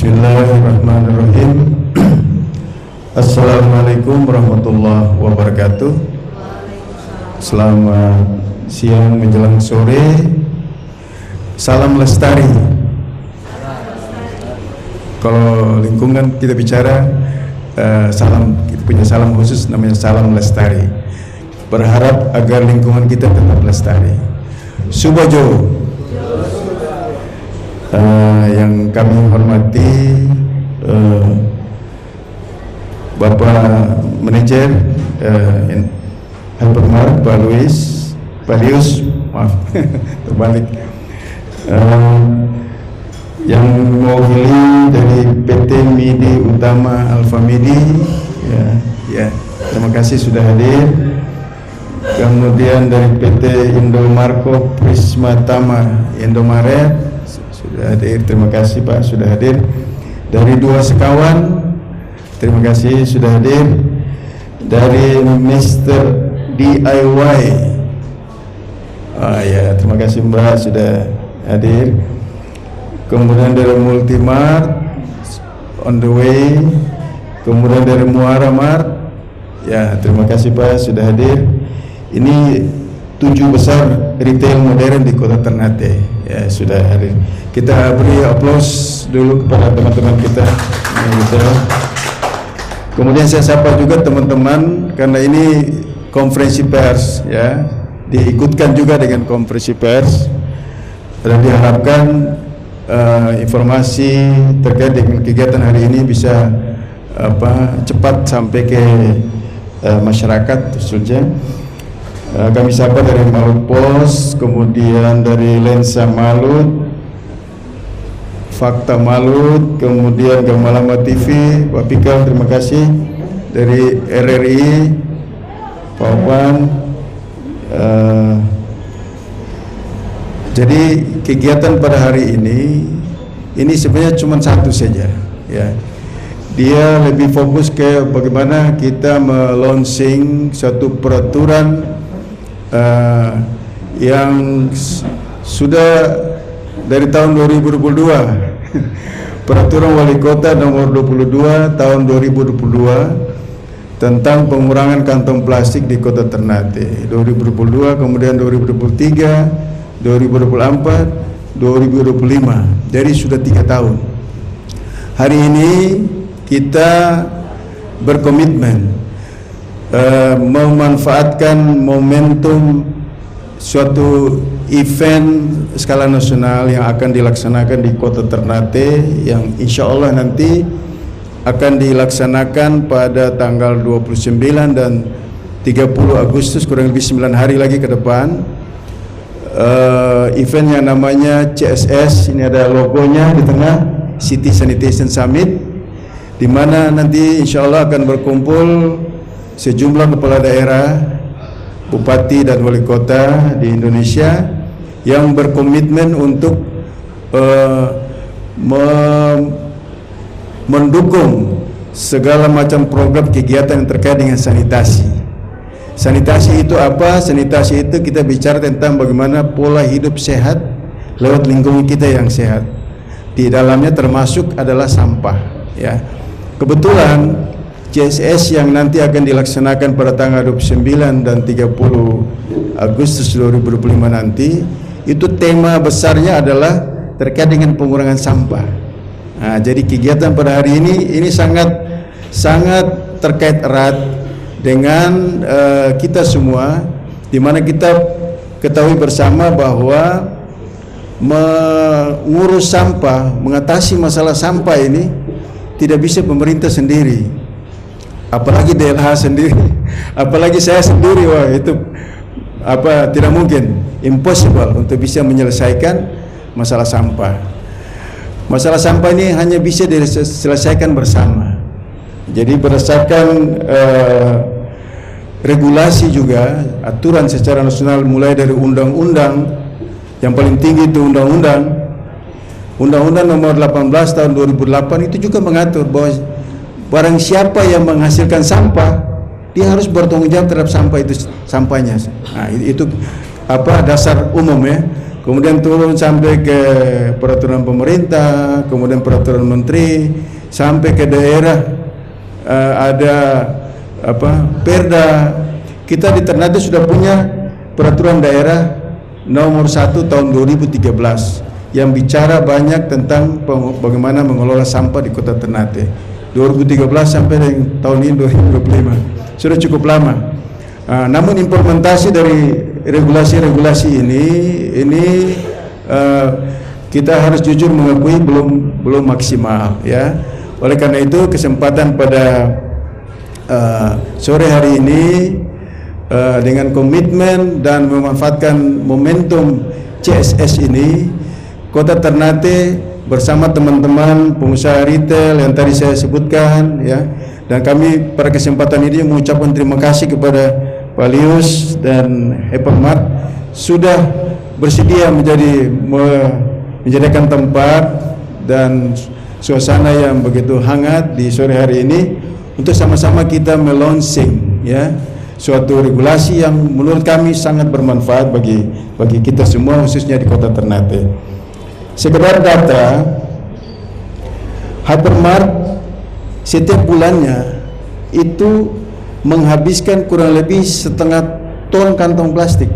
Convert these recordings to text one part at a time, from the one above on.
Bismillahirrahmanirrahim. Assalamualaikum warahmatullahi wabarakatuh. Selamat siang menjelang sore. Salam lestari. Kalau lingkungan kita bicara salam, kita punya salam khusus namanya salam lestari. Berharap agar lingkungan kita tetap lestari. Subojo. Yang kami hormati Bapak Manajer Hypermart, Pak Luis, Pak Lius, maaf terbalik, yang mewakili dari PT Midi Utama Alfa Midi, ya, terima kasih sudah hadir. Kemudian dari PT Indomarko Prisma Tama Indomaret sudah hadir, terima kasih Pak sudah hadir. Dari Dua Sekawan, terima kasih sudah hadir. Dari Mr. DIY, ya, terima kasih Mbak sudah hadir. Kemudian dari Multimart on the way. Kemudian dari Muara Mart, ya, terima kasih Pak sudah hadir. Ini 7 besar retail modern di Kota Ternate, ya, sudah hadir. Kita beri aplaus dulu kepada teman-teman kita. Kemudian saya sapa juga teman-teman, karena ini konferensi pers, ya, diikutkan juga dengan konferensi pers, dan diharapkan informasi terkait dengan kegiatan hari ini bisa cepat sampai ke masyarakat khususnya. Kami sapa dari Malut Pos, kemudian dari Lensa Malut, Fakta Malut, kemudian Gamalama TV, Pak Pikal, terima kasih. Dari RRI, Pak Wan. Jadi kegiatan pada hari ini sebenarnya cuma satu saja, ya. Dia lebih fokus ke bagaimana kita melaunching satu peraturan yang sudah dari tahun 2022, Peraturan Wali Kota nomor 22 tahun 2022 tentang pengurangan kantong plastik di Kota Ternate 2022, kemudian 2023, 2024, 2025. Jadi sudah 3 tahun. Hari ini kita berkomitmen memanfaatkan momentum suatu event skala nasional yang akan dilaksanakan di Kota Ternate, yang insya Allah nanti akan dilaksanakan pada tanggal 29 dan 30 Agustus, kurang lebih 9 hari lagi ke depan. Event yang namanya CSS, ini ada logonya di tengah, City Sanitation Summit, di mana nanti insya Allah akan berkumpul sejumlah kepala daerah, bupati dan wali kota di Indonesia yang berkomitmen untuk mendukung segala macam program kegiatan yang terkait dengan sanitasi. Sanitasi itu apa? Sanitasi itu kita bicara tentang bagaimana pola hidup sehat lewat lingkungan kita yang sehat. Di dalamnya termasuk adalah sampah, ya. Kebetulan CSS yang nanti akan dilaksanakan pada tanggal 29 dan 30 Agustus 2025 nanti, itu tema besarnya adalah terkait dengan pengurangan sampah. Nah, jadi kegiatan pada hari ini sangat terkait erat dengan kita semua, di mana kita ketahui bersama bahwa mengurus sampah, mengatasi masalah sampah ini tidak bisa pemerintah sendiri. Apalagi DLH sendiri, apalagi saya sendiri, wah itu tidak mungkin, impossible untuk bisa menyelesaikan masalah sampah. Masalah sampah ini hanya bisa diselesaikan bersama. Jadi berdasarkan regulasi juga, aturan secara nasional, mulai dari undang-undang, yang paling tinggi itu undang-undang nomor 18 tahun 2008 itu juga mengatur bahwa barang siapa yang menghasilkan sampah, dia harus bertanggung jawab terhadap sampah itu, sampahnya. Nah, itu dasar umum, ya. kemudian turun sampai ke peraturan pemerintah, kemudian peraturan menteri, sampai ke daerah ada perda. Kita di Ternate sudah punya peraturan daerah nomor 1 tahun 2013 yang bicara banyak tentang bagaimana mengelola sampah di Kota Ternate. 2013 sampai tahun ini 2025, sudah cukup lama. Namun implementasi dari regulasi-regulasi ini kita harus jujur mengakui belum maksimal, ya. Oleh karena itu kesempatan pada sore hari ini dengan komitmen dan memanfaatkan momentum CSS ini, Kota Ternate bersama teman-teman pengusaha retail yang tadi saya sebutkan, ya, dan kami pada kesempatan ini mengucapkan terima kasih kepada Pak Lius dan Hypermart sudah bersedia menjadikan tempat dan suasana yang begitu hangat di sore hari ini untuk sama-sama kita melaunching, ya, suatu regulasi yang menurut kami sangat bermanfaat bagi kita semua, khususnya di Kota Ternate. Sekedar data, Hypermart setiap bulannya itu menghabiskan kurang lebih 1,5 ton kantong plastik.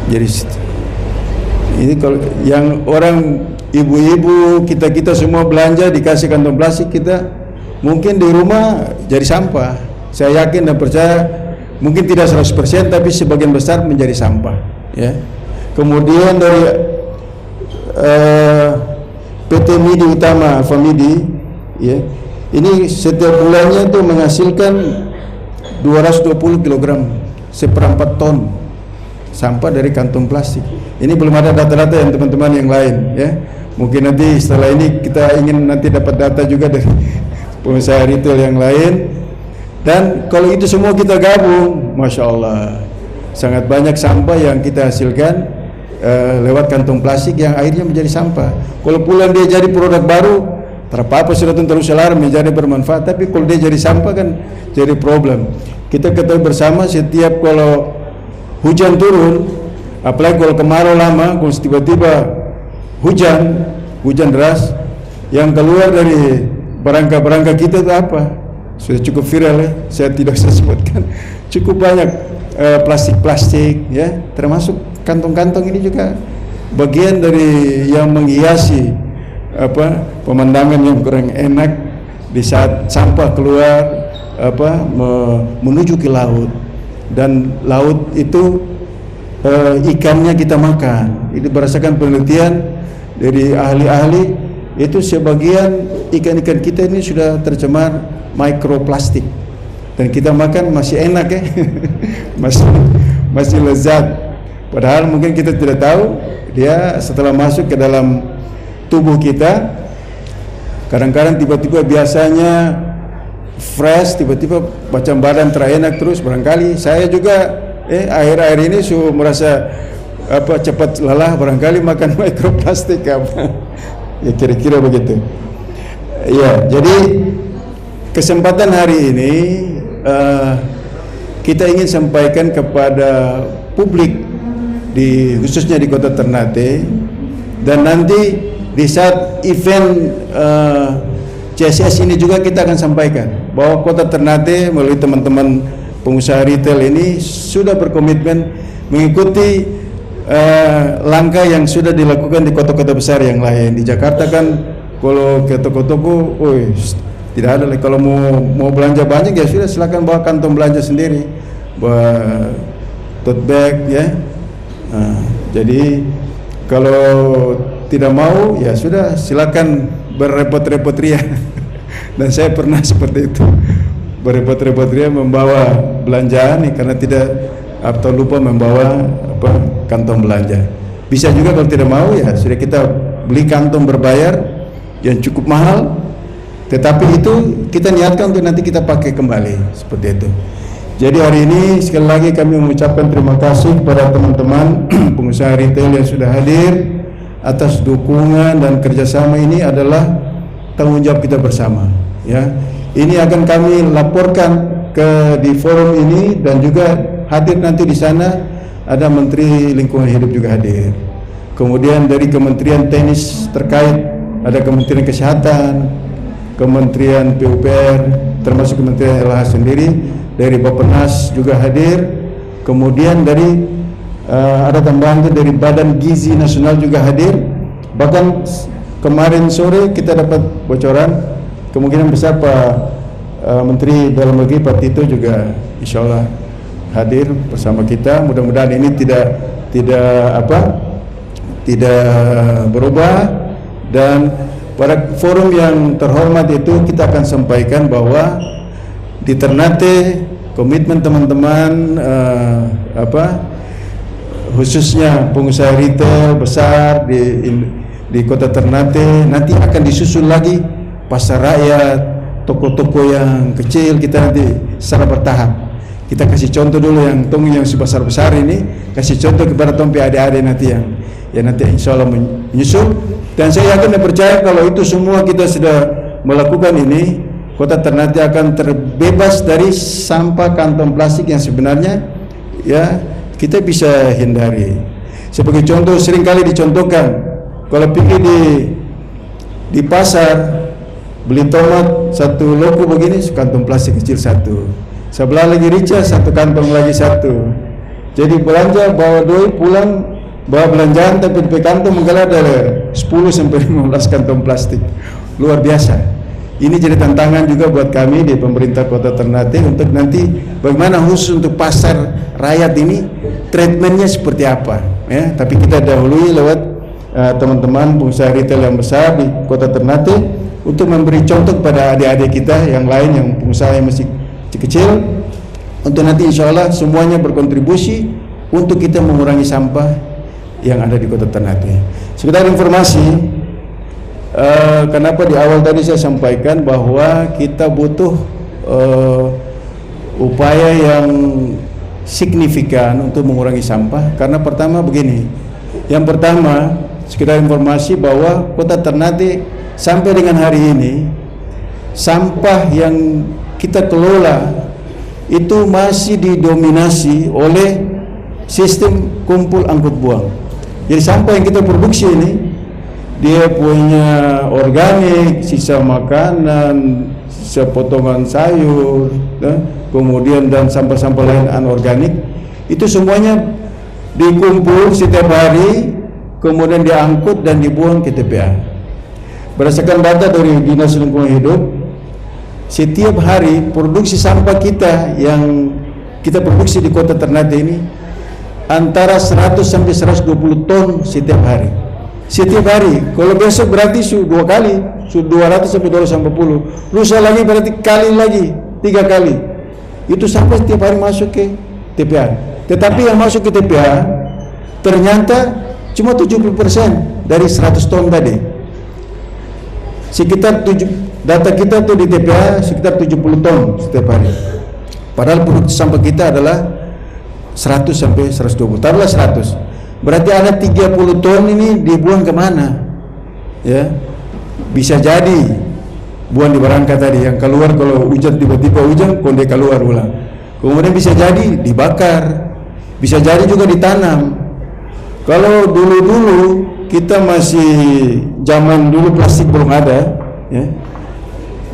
Jadi ini kalau yang orang ibu-ibu kita semua belanja dikasih kantong plastik, kita mungkin di rumah jadi sampah. Saya yakin dan percaya mungkin tidak 100% tapi sebagian besar menjadi sampah, ya. Kemudian dari PT Midi Utama Famidi, ya, ini setiap bulannya itu menghasilkan 220 kg, 1/4 ton sampah dari kantong plastik. Ini belum ada data-data yang teman-teman yang lain, ya. Mungkin nanti setelah ini kita ingin nanti dapat data juga dari pengusaha retail yang lain. Dan kalau itu semua kita gabung, Masya Allah, sangat banyak sampah yang kita hasilkan lewat kantong plastik yang akhirnya menjadi sampah. Kalau pulang dia jadi produk baru, terpapa sudah terus alarm menjadi bermanfaat, tapi kalau dia jadi sampah kan jadi problem. Kita ketahui bersama setiap kalau hujan turun, apalagi kalau kemarau lama, kalau tiba-tiba hujan deras, yang keluar dari barangka-barangka kita itu apa? Sudah cukup viral, ya, saya tidak bisa sebutkan. Cukup banyak plastik-plastik, ya, termasuk kantong-kantong ini juga bagian dari yang menghiasi pemandangan yang kurang enak di saat sampah keluar menuju ke laut, dan laut itu ikannya kita makan. Itu berdasarkan penelitian dari ahli-ahli, itu sebagian ikan-ikan kita ini sudah tercemar mikroplastik, dan kita makan masih enak, ya. masih lezat, padahal mungkin kita tidak tahu dia setelah masuk ke dalam tubuh kita, kadang-kadang tiba-tiba biasanya fresh, tiba-tiba macam badan terenak terus. Barangkali saya juga akhir-akhir ini merasa cepat lelah, barangkali makan mikroplastik apa. Ya kira-kira begitu. Ya, jadi kesempatan hari ini kita ingin sampaikan kepada publik khususnya di Kota Ternate, dan nanti di saat event CSS ini juga kita akan sampaikan bahwa Kota Ternate melalui teman-teman pengusaha retail ini sudah berkomitmen mengikuti langkah yang sudah dilakukan di kota-kota besar yang lain. Di Jakarta kan kalau ke toko-toko, tidak ada. Kalau mau belanja banyak, ya sudah, silakan bawa kantong belanja sendiri, bawa tote bag, ya. Jadi kalau tidak mau, ya sudah, silakan berrepot-repot ria. Dan saya pernah seperti itu, berrepot-repot ria membawa belanjaan karena tidak atau lupa membawa kantong belanja. Bisa juga kalau tidak mau, ya sudah, kita beli kantong berbayar yang cukup mahal, tetapi itu kita niatkan untuk nanti kita pakai kembali, seperti itu. Jadi hari ini sekali lagi kami mengucapkan terima kasih kepada teman-teman pengusaha retail yang sudah hadir atas dukungan dan kerjasama. Ini adalah tanggung jawab kita bersama, ya. Ini akan kami laporkan di forum ini, dan juga hadir nanti di sana ada Menteri Lingkungan Hidup juga hadir. Kemudian dari Kementerian Teknis terkait ada Kementerian Kesehatan, Kementerian PUPR, termasuk Kementerian LH sendiri, dari Bappenas juga hadir. Kemudian dari ada tambahan itu dari Badan Gizi Nasional juga hadir. Bahkan kemarin sore kita dapat bocoran kemungkinan besar Pak Menteri Dalam Negeri Pak Tito juga insya Allah hadir bersama kita. Mudah-mudahan ini tidak berubah, dan pada forum yang terhormat itu kita akan sampaikan bahwa di Ternate komitmen teman-teman khususnya pengusaha retail besar di Kota Ternate nanti akan disusul lagi pasar rakyat, toko-toko yang kecil, kita nanti secara bertahap. Kita kasih contoh dulu yang sebesar-besar ini, kasih contoh kepada tompi adik-adik nanti yang nanti insya Allah menyusul. Dan saya yakin dan percaya kalau itu semua kita sudah melakukan ini, Kota Ternate akan terbebas dari sampah kantong plastik yang sebenarnya ya kita bisa hindari. Sebagai contoh, seringkali dicontohkan kalau pergi di pasar beli tomat satu loko begini, kantong plastik kecil satu, sebelah lagi rica satu kantong lagi satu. Jadi belanja bawa doi pulang bawa belanjaan, tapi di kantong mungkin ada 10 sampai 15 kantong plastik. Luar biasa. Ini jadi tantangan juga buat kami di pemerintah Kota Ternate untuk nanti bagaimana khusus untuk pasar rakyat ini treatmentnya seperti apa ya. Tapi kita dahului lewat teman-teman pengusaha retail yang besar di Kota Ternate untuk memberi contoh kepada adik-adik kita yang lain yang pengusaha yang masih kecil, untuk nanti insya Allah semuanya berkontribusi untuk kita mengurangi sampah yang ada di Kota Ternate. Sekedar informasi, kenapa di awal tadi saya sampaikan bahwa kita butuh upaya yang signifikan untuk mengurangi sampah. Karena pertama begini, yang pertama sekedar informasi bahwa Kota Ternate sampai dengan hari ini sampah yang kita kelola itu masih didominasi oleh sistem kumpul angkut buang. Jadi sampah yang kita produksi ini dia punya organik, sisa makanan, sepotongan sayur, kemudian dan sampah-sampah lain anorganik, itu semuanya dikumpul setiap hari, kemudian diangkut dan dibuang ke TPA. Berdasarkan data dari Dinas Lingkungan Hidup, setiap hari produksi sampah kita yang kita produksi di Kota Ternate ini antara 100 sampai 120 ton setiap hari. Setiap hari. Kalau besok berarti 2 kali, 200 sampai 250. Lusa lagi berarti kali lagi, 3 kali. Itu sampai setiap hari masuk ke TPA. Tetapi yang masuk ke TPA ternyata cuma 70% dari 100 ton tadi. Sekitar data kita tuh di TPA sekitar 70 ton setiap hari. Padahal produksi sampah kita adalah 100 sampai 120, taruhlah 100. Berarti ada 30 ton ini dibuang kemana? Ya, bisa jadi buang di Barangka tadi yang keluar kalau hujan, tiba-tiba hujan, konde keluar ulang. Kemudian bisa jadi dibakar, bisa jadi juga ditanam. Kalau dulu kita masih zaman dulu plastik belum ada, ya,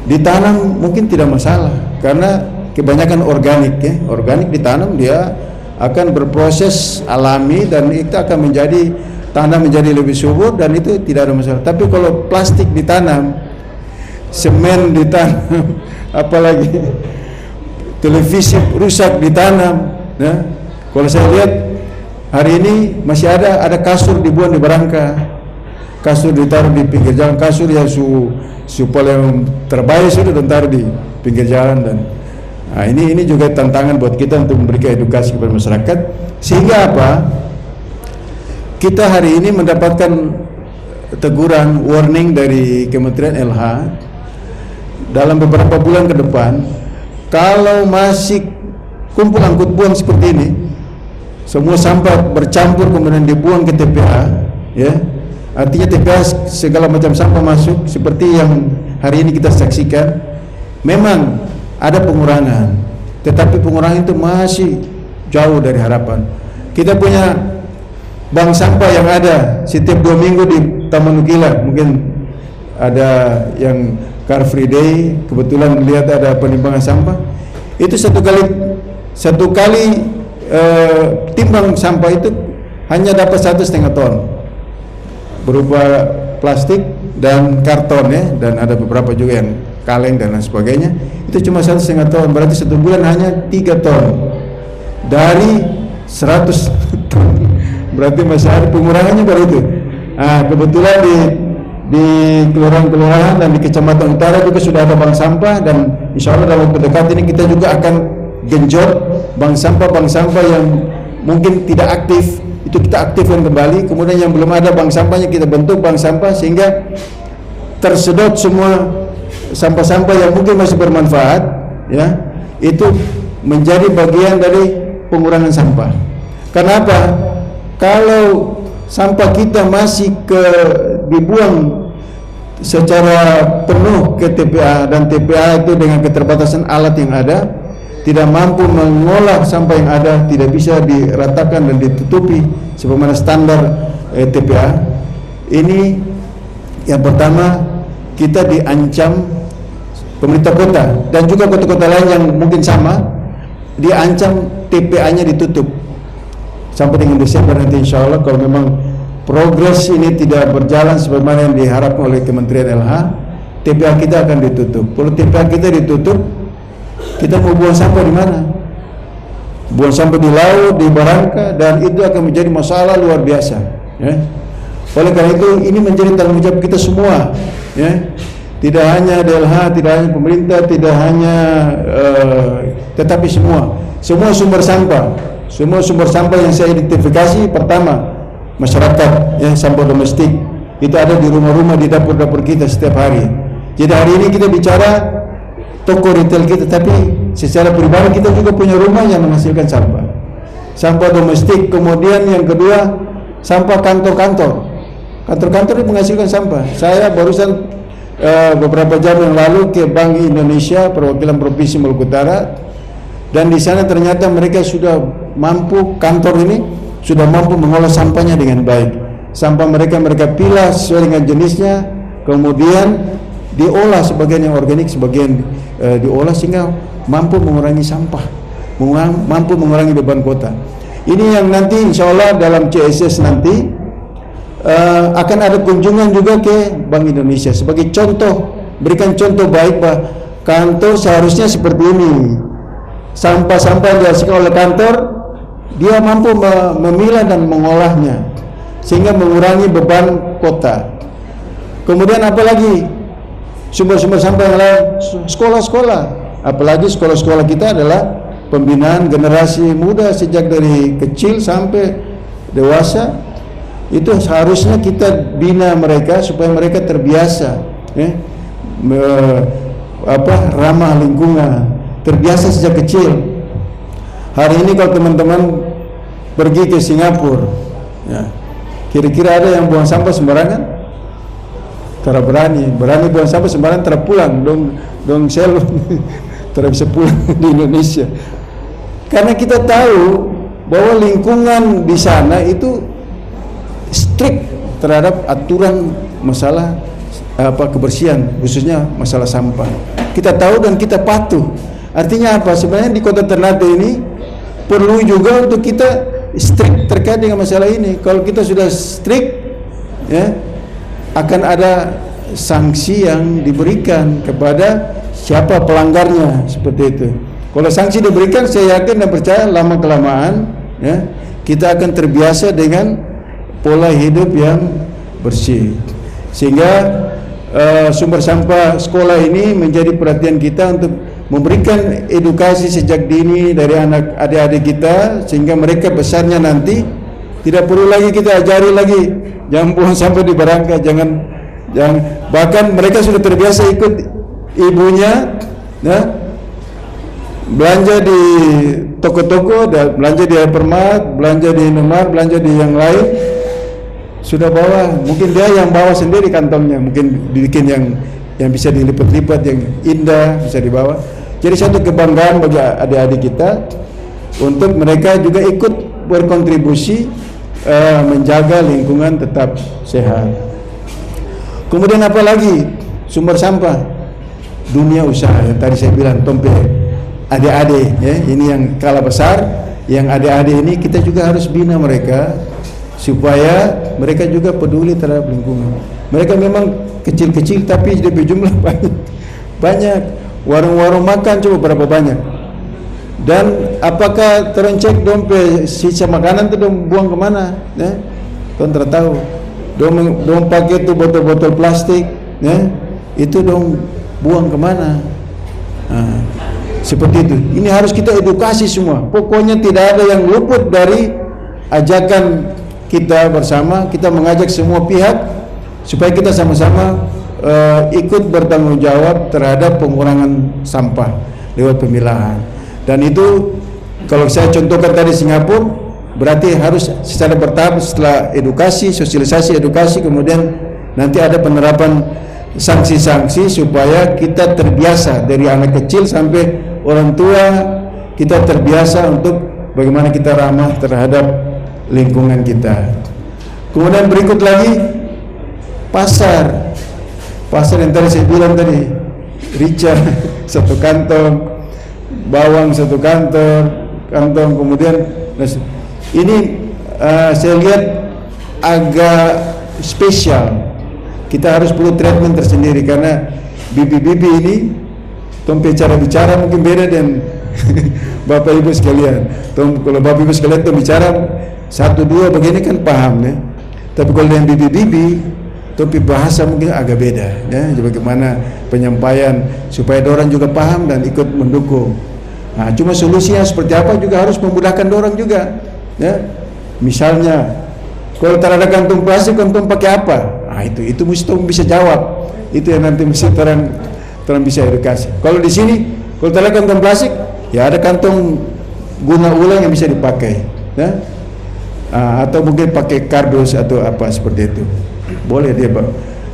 ditanam mungkin tidak masalah karena kebanyakan organik ya, organik ditanam dia akan berproses alami dan itu akan menjadi tanah menjadi lebih subur dan itu tidak ada masalah. Tapi kalau plastik ditanam, semen ditanam, apalagi televisi rusak ditanam, ya. Kalau saya lihat hari ini masih ada kasur dibuang di Barangka, kasur ditaruh di pinggir jalan, kasur yang paling terbaik sudah ditaruh di pinggir jalan. Dan nah, ini juga tantangan buat kita untuk memberikan edukasi kepada masyarakat sehingga apa? Kita hari ini mendapatkan teguran warning dari Kementerian LH dalam beberapa bulan ke depan kalau masih kumpul angkut buang seperti ini, semua sampah bercampur kemudian dibuang ke TPA, ya. Artinya TPA segala macam sampah masuk seperti yang hari ini kita saksikan. Memang ada pengurangan, tetapi pengurangan itu masih jauh dari harapan. Kita punya bank sampah yang ada setiap 2 minggu di Taman Nukila. Mungkin ada yang Car Free Day, kebetulan lihat ada penimbangan sampah. Itu satu kali timbang sampah itu hanya dapat 1,5 ton berupa plastik dan karton ya, dan ada beberapa juga yang kaleng dan lain sebagainya. Itu cuma 1,5 ton, berarti 1 bulan hanya 3 ton dari 100 ton. Berarti masih ada pengurangannya baru itu. Nah, kebetulan di kelurahan-kelurahan dan di kecamatan utara juga sudah ada bank sampah, dan insya Allah dalam waktu dekat ini kita juga akan genjot bank sampah yang mungkin tidak aktif, itu kita aktifkan kembali. Kemudian yang belum ada bank sampahnya kita bentuk bank sampah, sehingga tersedot semua sampah-sampah yang mungkin masih bermanfaat ya, itu menjadi bagian dari pengurangan sampah. Kenapa? Kalau sampah kita masih dibuang secara penuh ke TPA, dan TPA itu dengan keterbatasan alat yang ada tidak mampu mengolah sampah yang ada, tidak bisa diratakan dan ditutupi sebagaimana standar TPA. Ini yang pertama, kita diancam pemerintah kota dan juga kota-kota lain yang mungkin sama, diancam TPA-nya ditutup sampai dengan Desember nanti insya Allah. Kalau memang progres ini tidak berjalan sebagaimana yang diharapkan oleh Kementerian LH, TPA kita akan ditutup. Kalau TPA kita ditutup, kita mau buang sampah di mana? Buang sampah di laut, di barangka, dan itu akan menjadi masalah luar biasa ya. Oleh karena itu ini menjadi tanggung jawab kita semua ya. Tidak hanya DLH, tidak hanya pemerintah, tidak hanya tetapi semua sumber sampah yang saya identifikasi. Pertama, masyarakat ya, sampah domestik itu ada di rumah-rumah, di dapur-dapur kita setiap hari. Jadi hari ini kita bicara toko retail kita, tapi secara pribadi kita juga punya rumah yang menghasilkan sampah domestik. Kemudian yang kedua, sampah kantor-kantor yang menghasilkan sampah. Saya barusan beberapa jam yang lalu ke Bank Indonesia perwakilan Provinsi Maluku Utara, dan di sana ternyata mereka sudah mampu, kantor ini sudah mampu mengolah sampahnya dengan baik. Sampah mereka pilah sesuai dengan jenisnya, kemudian diolah, sebagian yang organik, sebagian diolah, sehingga mampu mengurangi sampah, mampu mengurangi beban kota. Ini yang nanti insya Allah dalam CSS nanti akan ada kunjungan juga ke Bank Indonesia sebagai contoh, berikan contoh baik bahwa kantor seharusnya seperti ini. Sampah-sampah yang dihasilkan oleh kantor, dia mampu memilah dan mengolahnya sehingga mengurangi beban kota. Kemudian apalagi sumber-sumber sampah yang lain, sekolah-sekolah, apalagi sekolah-sekolah kita adalah pembinaan generasi muda sejak dari kecil sampai dewasa. Itu seharusnya kita bina mereka supaya mereka terbiasa ramah lingkungan, terbiasa sejak kecil. Hari ini kalau teman-teman pergi ke Singapura ya, kira-kira ada yang buang sampah sembarangan? Tidak berani buang sampah sembarangan, terpulang dong sel tidak bisa pulang di Indonesia. Karena kita tahu bahwa lingkungan di sana itu strict terhadap aturan masalah kebersihan, khususnya masalah sampah. Kita tahu dan kita patuh. Artinya apa? Sebenarnya di Kota Ternate ini perlu juga untuk kita strict terkait dengan masalah ini. Kalau kita sudah strict ya, akan ada sanksi yang diberikan kepada siapa pelanggarnya, seperti itu. Kalau sanksi diberikan, saya yakin dan percaya lama kelamaan ya, kita akan terbiasa dengan pola hidup yang bersih, sehingga sumber sampah sekolah ini menjadi perhatian kita untuk memberikan edukasi sejak dini dari anak adik-adik kita, sehingga mereka besarnya nanti tidak perlu lagi kita ajari lagi jangan buang sampah di barangka, jangan bahkan mereka sudah terbiasa ikut ibunya ya, belanja di toko-toko, belanja di hypermart, belanja di Indomaret, belanja di yang lain, sudah bawa, mungkin dia yang bawa sendiri kantongnya, mungkin dibikin yang bisa dilipat-lipat, yang indah bisa dibawa. Jadi satu kebanggaan bagi adik-adik kita untuk mereka juga ikut berkontribusi menjaga lingkungan tetap sehat. Kemudian apa lagi sumber sampah? Dunia usaha yang tadi saya bilang, tompe adik-adik ya, ini yang skala besar. Yang adik-adik ini kita juga harus bina mereka supaya mereka juga peduli terhadap lingkungan. Mereka memang kecil-kecil tapi lebih jumlah banyak. Warung-warung makan coba berapa banyak. Dan apakah terencek dompe sisa makanan itu dong buang kemana? Ya? Kau tidak tahu. Dong pakai itu botol-botol plastik, ya? Itu dong buang kemana? Nah, seperti itu. Ini harus kita edukasi semua. Pokoknya tidak ada yang luput dari ajakan kita bersama. Kita mengajak semua pihak supaya kita sama-sama ikut bertanggung jawab terhadap pengurangan sampah lewat pemilahan. Dan itu kalau saya contohkan tadi Singapura, berarti harus secara bertahap setelah edukasi, sosialisasi edukasi, kemudian nanti ada penerapan sanksi-sanksi supaya kita terbiasa dari anak kecil sampai orang tua, kita terbiasa untuk bagaimana kita ramah terhadap lingkungan kita. Kemudian berikut lagi pasar yang tadi saya bilang tadi, rica satu kantong, bawang satu kantong, kemudian ini saya lihat agak spesial. Kita harus perlu treatment tersendiri karena bibi-bibi ini tompe cara bicara mungkin beda dengan bapak ibu sekalian. Kalau bapak ibu sekalian tuh bicara satu dua begini kan paham ya. Tapi kalau dengan bibi-bibi tapi bahasa mungkin agak beda ya. Bagaimana penyampaian supaya orang juga paham dan ikut mendukung. Nah, cuma solusinya seperti apa juga harus memudahkan orang juga ya. Misalnya kalau tak ada kantong plastik, kantong pakai apa? Nah, itu mesti bisa jawab. Itu yang nanti mesti terang bisa edukasi. Kalau di sini kalau tak ada kantong plastik, ya ada kantong guna ulang yang bisa dipakai ya. Atau mungkin pakai kardus atau apa seperti itu. Boleh dia, Pak.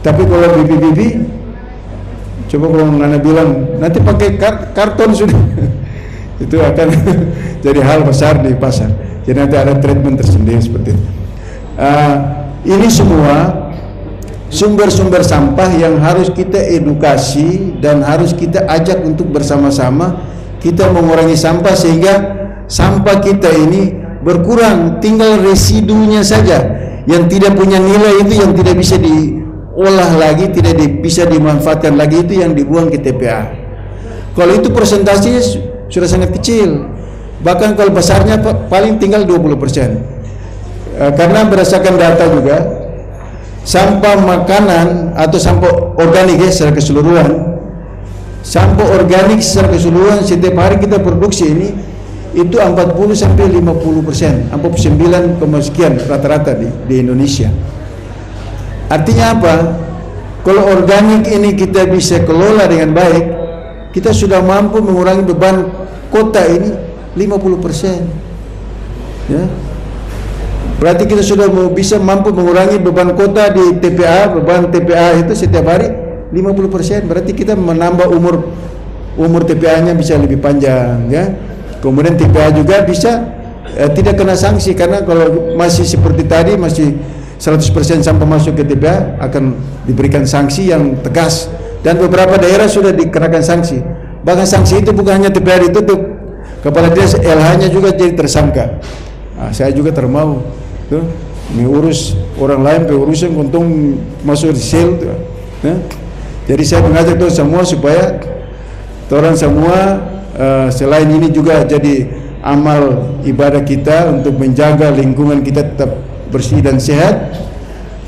Tapi kalau bibi-bibi, coba kalau Nana bilang nanti pakai karton sudah, itu akan jadi hal besar di pasar. Jadi nanti ada treatment tersendiri seperti itu. Ini semua sumber-sumber sampah yang harus kita edukasi dan harus kita ajak untuk bersama-sama kita mengurangi sampah sehingga sampah kita ini berkurang, tinggal residunya saja yang tidak punya nilai, itu yang tidak bisa diolah lagi, tidak bisa dimanfaatkan lagi, itu yang dibuang ke TPA. Kalau itu persentasenya sudah sangat kecil, bahkan kalau besarnya paling tinggal 20%. Karena berdasarkan data juga sampah makanan atau sampah organik ya secara keseluruhan, sampah organik secara keseluruhan setiap hari kita produksi ini itu 40 sampai 50%, 49, sekian rata-rata di Indonesia. Artinya apa? Kalau organik ini kita bisa kelola dengan baik, kita sudah mampu mengurangi beban kota ini 50%. Ya. Berarti kita sudah bisa mampu mengurangi beban kota di TPA, beban TPA itu setiap hari 50%. Berarti kita menambah umur TPA-nya bisa lebih panjang, ya. Kemudian TPA juga bisa tidak kena sanksi, karena kalau masih seperti tadi masih 100% sampah masuk ke TPA akan diberikan sanksi yang tegas, dan beberapa daerah sudah dikenakan sanksi. Bahkan sanksi itu bukan hanya TPA ditutup, kepala dinas LH-nya juga jadi tersangka. Nah, saya juga termau tuh mengurus orang lain ke urusan untung masuk di sel tuh. Nah, jadi saya mengajak tuh semua supaya orang semua selain ini juga jadi amal ibadah kita untuk menjaga lingkungan kita tetap bersih dan sehat.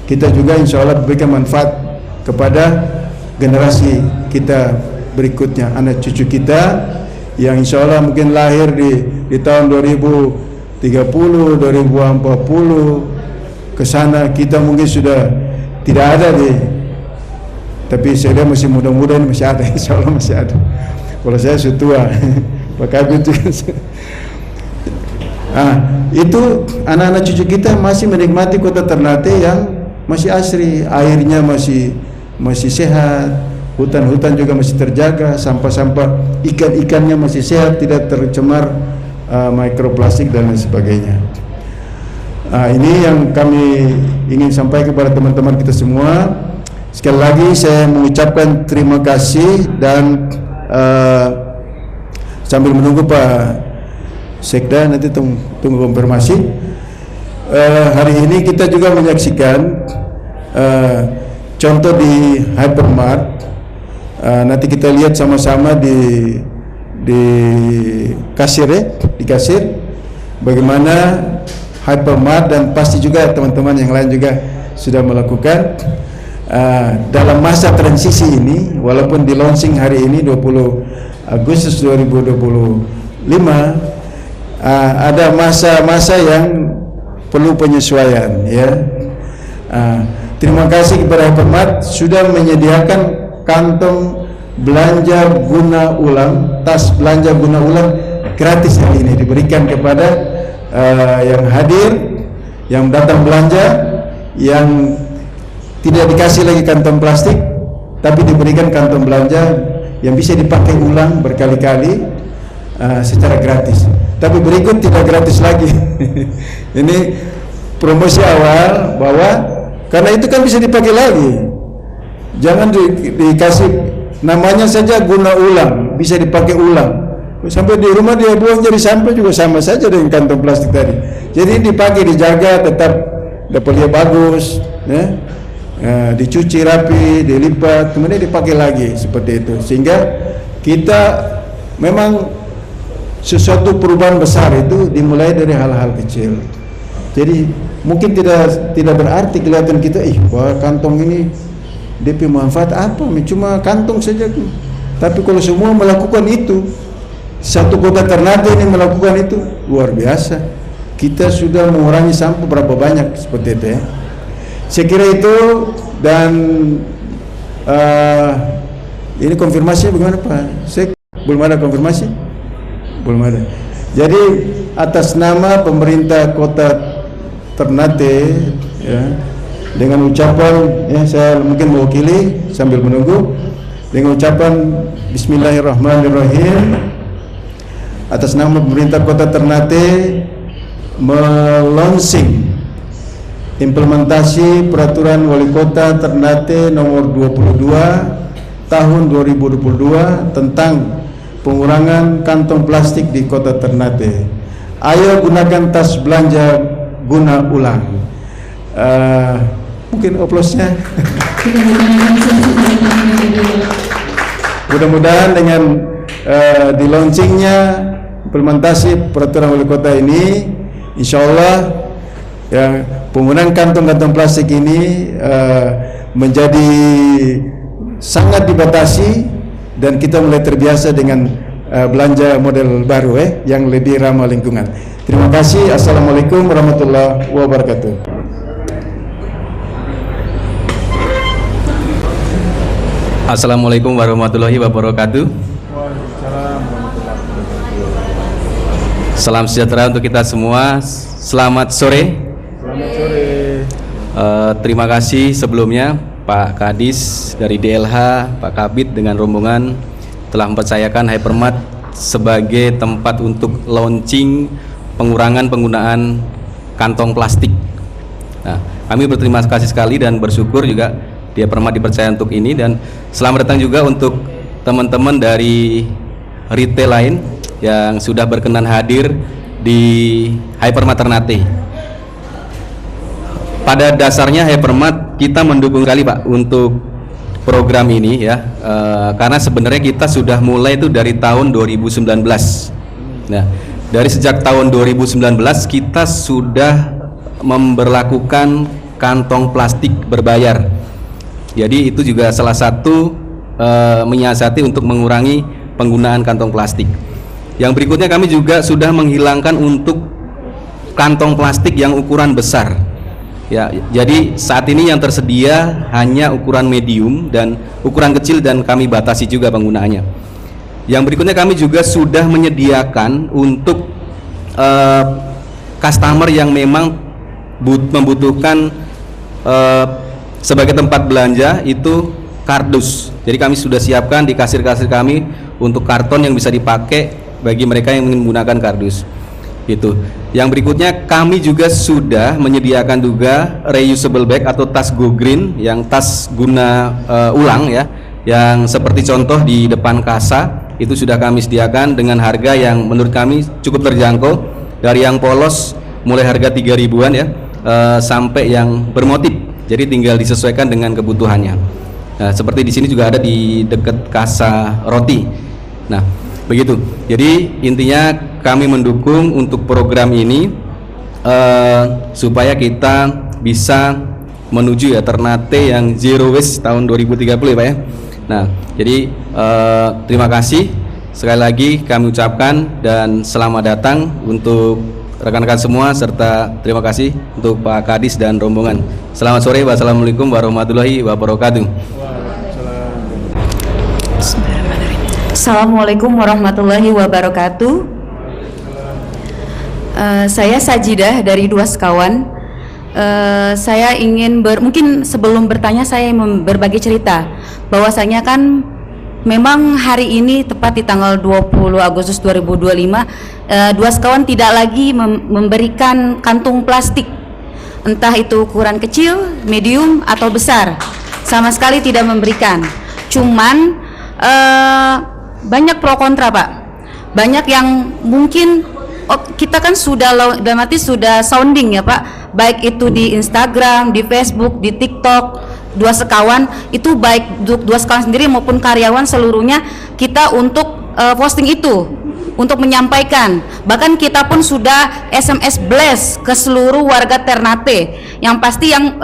Kita juga insya Allah berikan manfaat kepada generasi kita berikutnya, anak cucu kita yang insya Allah mungkin lahir di tahun 2030, 2040 ke sana, kita mungkin sudah tidak ada tapi saya lihat masih muda-muda ini masih ada, insya Allah masih ada. Kalau saya sudah tua, Pak Kabit juga. Itu anak-anak cucu kita masih menikmati kota Ternate yang masih asri, airnya masih sehat, hutan-hutan juga masih terjaga, sampah-sampah ikan-ikannya masih sehat, tidak tercemar mikroplastik dan lain sebagainya. Ini yang kami ingin sampaikan kepada teman-teman kita semua. Sekali lagi saya mengucapkan terima kasih dan sambil menunggu Pak Sekda nanti tunggu konfirmasi. Hari ini kita juga menyaksikan contoh di Hypermart. Nanti kita lihat sama-sama di kasir di kasir bagaimana Hypermart, dan pasti juga teman-teman yang lain juga sudah melakukan dalam masa transisi ini, walaupun di launching hari ini 20 Agustus 2025, ada masa-masa yang perlu penyesuaian, ya. Terima kasih kepada Hypermart sudah menyediakan kantong belanja guna ulang, tas belanja guna ulang gratis hari ini diberikan kepada yang hadir, yang datang belanja, yang tidak dikasih lagi kantong plastik, tapi diberikan kantong belanja yang bisa dipakai ulang berkali-kali secara gratis. Tapi berikut tidak gratis lagi. Ini promosi awal bahwa karena itu kan bisa dipakai lagi. Jangan dikasih namanya saja guna ulang, bisa dipakai ulang. Sampai di rumah dia buang jadi sampah juga sama saja dengan kantong plastik tadi. Jadi dipakai, dijaga, tetap dapat dia bagus, ya. Dicuci rapi, dilipat, kemudian dipakai lagi seperti itu. Sehingga kita memang sesuatu perubahan besar itu dimulai dari hal-hal kecil. Jadi mungkin tidak berarti kelihatan kita, wah kantong ini DP manfaat apa? Cuma kantong saja. Tapi kalau semua melakukan itu, satu kota Ternate ini melakukan itu, luar biasa. Kita sudah mengurangi sampah berapa banyak seperti itu, ya. Saya kira itu, dan ini konfirmasi bagaimana Pak? Saya belum ada konfirmasi, belum ada. Jadi atas nama pemerintah Kota Ternate, ya, dengan ucapan, ya, saya mungkin mewakili sambil menunggu dengan ucapan Bismillahirrahmanirrahim. Atas nama pemerintah Kota Ternate melaunching implementasi peraturan Wali Kota Ternate nomor 22 tahun 2022 tentang pengurangan kantong plastik di Kota Ternate. Ayo gunakan tas belanja guna ulang. Mungkin oplosnya. Mudah-mudahan dengan di launchingnya implementasi peraturan wali kota ini, insya Allah, ya, penggunaan kantong-kantong plastik ini menjadi sangat dibatasi dan kita mulai terbiasa dengan belanja model baru, yang lebih ramah lingkungan. Terima kasih. Assalamualaikum warahmatullahi wabarakatuh. Assalamualaikum warahmatullahi wabarakatuh. Salam sejahtera untuk kita semua. Selamat sore. Selamat sore. Terima kasih sebelumnya Pak Kadis dari DLH, Pak Kabid dengan rombongan telah mempercayakan Hypermart sebagai tempat untuk launching pengurangan penggunaan kantong plastik. Nah, kami berterima kasih sekali dan bersyukur juga dia pernah dipercaya untuk ini, dan selamat datang juga untuk teman-teman dari retail lain yang sudah berkenan hadir di Hypermart Ternate. Pada dasarnya Hypermart kita mendukung sekali Pak untuk program ini, ya, karena sebenarnya kita sudah mulai itu dari tahun 2019. Nah, dari sejak tahun 2019 kita sudah memberlakukan kantong plastik berbayar. Jadi itu juga salah satu menyiasati untuk mengurangi penggunaan kantong plastik. Yang berikutnya kami juga sudah menghilangkan untuk kantong plastik yang ukuran besar. Ya, jadi saat ini yang tersedia hanya ukuran medium dan ukuran kecil, dan kami batasi juga penggunaannya. Yang berikutnya kami juga sudah menyediakan untuk customer yang memang membutuhkan sebagai tempat belanja itu kardus. Jadi kami sudah siapkan di kasir-kasir kami untuk karton yang bisa dipakai bagi mereka yang ingin menggunakan kardus. Itu. Yang berikutnya kami juga sudah menyediakan juga reusable bag atau tas go green yang tas guna ulang ya, yang seperti contoh di depan kasa itu sudah kami sediakan dengan harga yang menurut kami cukup terjangkau, dari yang polos mulai harga 3.000-an ya sampai yang bermotif. Jadi tinggal disesuaikan dengan kebutuhannya. Nah, seperti di sini juga ada di dekat kasa roti. Nah, begitu. Jadi intinya kami mendukung untuk program ini supaya kita bisa menuju ya Ternate yang zero waste tahun 2030 ya Pak ya. Nah, jadi terima kasih sekali lagi kami ucapkan dan selamat datang untuk rekan-rekan semua, serta terima kasih untuk Pak Kadis dan rombongan. Selamat sore, wassalamualaikum warahmatullahi wabarakatuh. Assalamualaikum warahmatullahi wabarakatuh. Saya Sajidah dari Dua Sekawan. Saya ingin mungkin sebelum bertanya saya berbagi cerita bahwasanya kan memang hari ini tepat di tanggal 20 Agustus 2025 Dua Sekawan tidak lagi memberikan kantung plastik, entah itu ukuran kecil, medium atau besar, sama sekali tidak memberikan. Cuman banyak pro kontra Pak, banyak yang mungkin kita kan sudah sudah sounding ya Pak, baik itu di Instagram, di Facebook, di TikTok. Dua Sekawan itu baik Dua Sekawan sendiri maupun karyawan seluruhnya kita untuk posting itu, untuk menyampaikan. Bahkan kita pun sudah SMS blast ke seluruh warga Ternate, yang pasti yang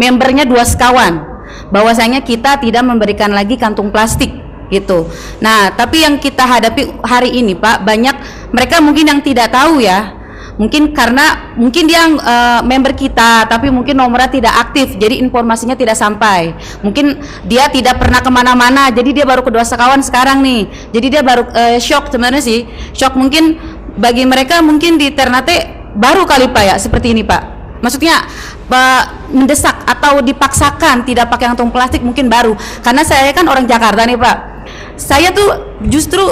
membernya Dua Sekawan, bahwasanya kita tidak memberikan lagi kantung plastik gitu. Nah, tapi yang kita hadapi hari ini Pak, banyak mereka mungkin yang tidak tahu ya, mungkin karena dia member kita tapi mungkin nomornya tidak aktif, jadi informasinya tidak sampai. Mungkin dia tidak pernah kemana-mana, jadi dia baru ke Dua Sekawan sekarang nih, jadi dia baru shock. Sebenarnya sih shock mungkin bagi mereka, mungkin di Ternate baru kali Pak ya seperti ini Pak. Maksudnya mendesak atau dipaksakan tidak pakai kantong plastik mungkin baru, karena saya kan orang Jakarta nih Pak. Saya tuh justru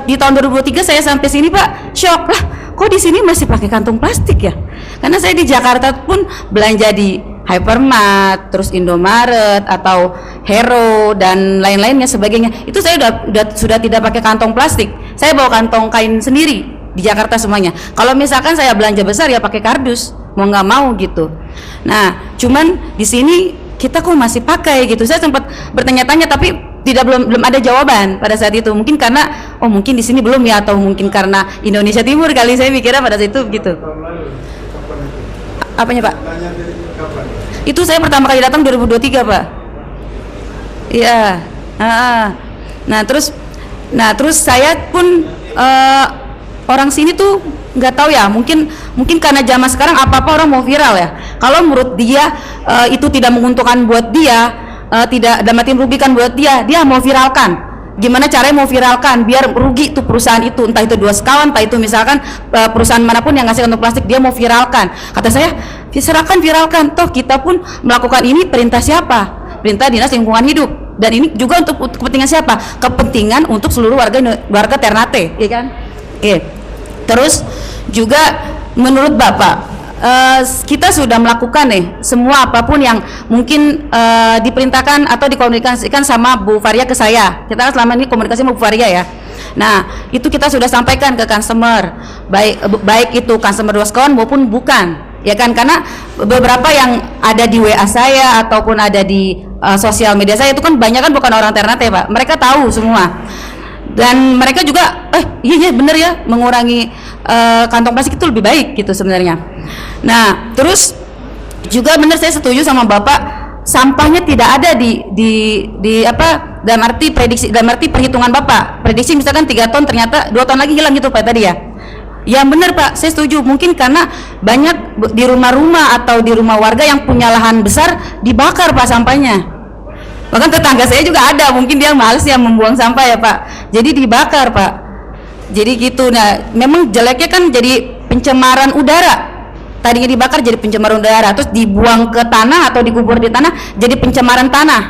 di tahun 2023 saya sampai sini Pak shock lah, kok di sini masih pakai kantong plastik ya? Karena saya di Jakarta pun belanja di Hypermart, terus Indomaret atau Hero dan lain-lainnya sebagainya. Itu saya sudah tidak pakai kantong plastik. Saya bawa kantong kain sendiri di Jakarta semuanya. Kalau misalkan saya belanja besar ya pakai kardus, mau nggak mau gitu. Nah, cuman di sini kita kok masih pakai gitu. Saya sempat bertanya-tanya tapi belum ada jawaban pada saat itu. Mungkin karena mungkin di sini belum ya, atau mungkin karena Indonesia Timur kali, saya mikirnya pada saat itu gitu. Apanya Pak? Itu saya pertama kali datang 2023 Pak. Iya. Nah terus saya pun orang sini tuh nggak tahu ya, mungkin karena zaman sekarang apa-apa orang mau viral ya. Kalau menurut dia itu tidak menguntungkan buat dia, tidak dapat merugikan buat dia mau viralkan. Gimana caranya mau viralkan biar rugi tuh perusahaan itu, entah itu Dua Sekawan, entah itu misalkan perusahaan manapun yang ngasih kantong plastik, dia mau viralkan. Kata saya, viralkan, toh kita pun melakukan ini perintah siapa? Perintah Dinas Lingkungan Hidup, dan ini juga untuk kepentingan siapa? Kepentingan untuk seluruh warga Ternate, ya kan? Oke. Terus juga menurut Bapak, kita sudah melakukan semua apapun yang mungkin diperintahkan atau dikomunikasikan sama Bu Faria ke saya. Kita kan selama ini komunikasi sama Bu Faria ya. Nah, itu kita sudah sampaikan ke customer, baik itu customer Dua Sekawan maupun bukan, ya kan? Karena beberapa yang ada di WA saya ataupun ada di sosial media saya itu kan banyak kan bukan orang Ternate Pak. Mereka tahu semua. Dan mereka juga iya bener ya, mengurangi kantong plastik itu lebih baik gitu sebenarnya. Nah, terus juga bener, saya setuju sama Bapak, sampahnya tidak ada di apa, dalam arti prediksi, dalam arti perhitungan Bapak. Prediksi misalkan 3 ton, ternyata 2 ton lagi hilang gitu Pak tadi ya. Ya bener Pak, saya setuju. Mungkin karena banyak di rumah-rumah atau di rumah warga yang punya lahan besar dibakar Pak sampahnya. Bahkan tetangga saya juga ada, mungkin dia males ya membuang sampah ya Pak, jadi dibakar Pak. Jadi gitu. Nah, memang jeleknya kan jadi pencemaran udara. Tadinya dibakar jadi pencemaran udara, terus dibuang ke tanah atau dikubur di tanah jadi pencemaran tanah,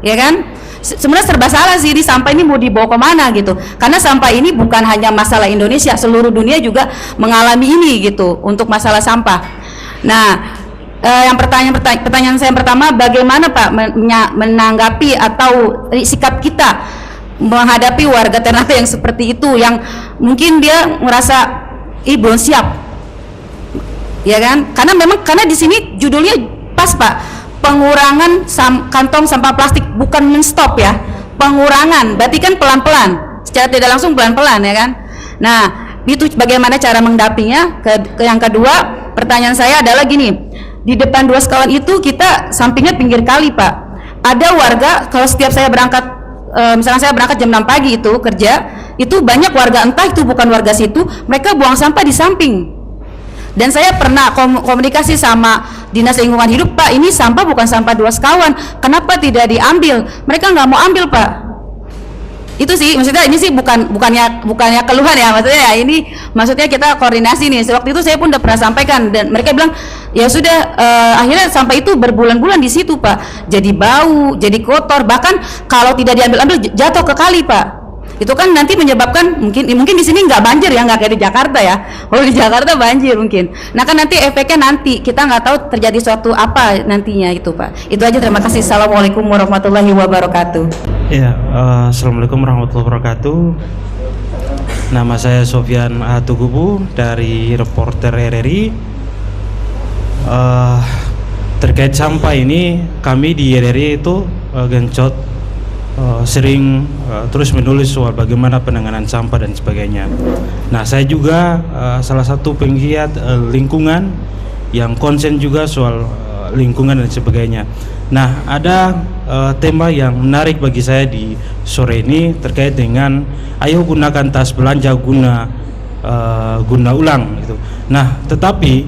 ya kan? Sebenarnya serba salah sih, di sampah ini mau dibawa kemana gitu, karena sampah ini bukan hanya masalah Indonesia, seluruh dunia juga mengalami ini gitu untuk masalah sampah. Nah, yang pertanyaan saya yang pertama, bagaimana Pak menanggapi atau sikap kita menghadapi warga Ternate yang seperti itu, yang mungkin dia merasa belum siap, ya kan? Karena di sini judulnya pas Pak, pengurangan kantong sampah plastik, bukan men-stop ya, pengurangan, berarti kan pelan-pelan, secara tidak langsung pelan-pelan ya kan. Nah, itu bagaimana cara menghadapinya. Yang kedua, pertanyaan saya adalah gini, di depan 2 sekawan itu kita sampingnya pinggir kali Pak, ada warga, kalau setiap saya berangkat, misalnya saya berangkat jam 6 pagi itu kerja, itu banyak warga, entah itu bukan warga situ, mereka buang sampah di samping. Dan saya pernah komunikasi sama Dinas Lingkungan Hidup, Pak, ini sampah bukan sampah 2 sekawan, kenapa tidak diambil? Mereka nggak mau ambil Pak. Itu sih, maksudnya ini sih bukannya keluhan ya, maksudnya ya ini maksudnya kita koordinasi nih. Waktu itu saya pun udah pernah sampaikan dan mereka bilang ya sudah, akhirnya sampah itu berbulan-bulan di situ Pak, jadi bau, jadi kotor, bahkan kalau tidak diambil jatuh ke kali Pak. Itu kan nanti menyebabkan mungkin di sini nggak banjir ya, nggak kayak di Jakarta ya. Kalau di Jakarta banjir mungkin. Nah kan nanti efeknya nanti kita nggak tahu terjadi suatu apa nantinya itu Pak. Itu aja, terima kasih. Assalamualaikum warahmatullahi wabarakatuh. Ya, assalamualaikum warahmatullahi wabarakatuh. Nama saya Sofyan Tugubu dari Reporter RRI. Terkait sampah ini, kami di RRI itu gencot sering terus menulis soal bagaimana penanganan sampah dan sebagainya. Nah, saya juga salah satu penggiat lingkungan yang konsen juga soal lingkungan dan sebagainya. Nah, ada tema yang menarik bagi saya di sore ini terkait dengan ayo gunakan tas belanja guna ulang gitu. Nah, tetapi